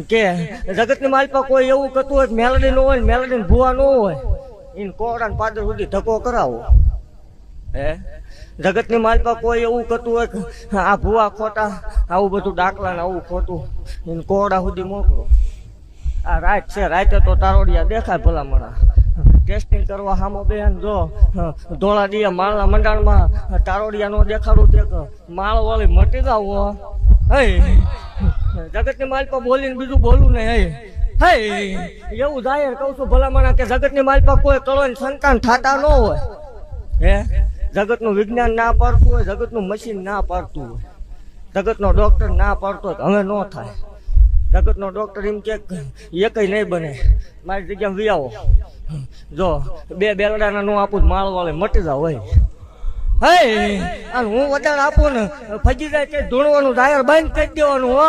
કે જગતની માલપા કોઈ એવું કરતું હોય મેલડી નો હોય મેલડી ભૂવા ન હોય એને કોરડા ને પાદર સુધી ધક્કો કરાવો હે જગતની માલપા કોઈ એવું કરતું હોય આ ભૂવા ખોટા આવું બધું દાખલા ને આવું ખોટું એને કોરડા સુધી મોકલો આ રાત છે રાતે તો તારોડિયા દેખાય ભલામણા ટેસ્ટિંગ કરવા સામો બેન જો ધોળા દિયા માળના મંડાણમાં તારોડિયા નો દેખાડું તે માળ વાળી મટી જાવ હે જગતની માલપા બોલીને બીજું બોલું ને હે એવું જાહેર કહું છું ભલામણા કે જગતની માલપા કોઈ કળવાની સંતાન થતા ન હોય હે જગતનું વિજ્ઞાન ના પાડતું હોય જગતનું મશીન ના પાડતું હોય જગતનો ડોક્ટર ના પાડતો હોય હવે ન થાય જગતનો ડોક્ટર એમ કે એકય નહીં બને મારી જગ્યામાં વી આવો જો બે બેલડાના નો આપું માળ વાળે મટી જાવ હોય હે અને હું વધારે આપું ને ફજી જાય તે ધૂણવાનું જાહેર બંધ કરી દેવાનું હો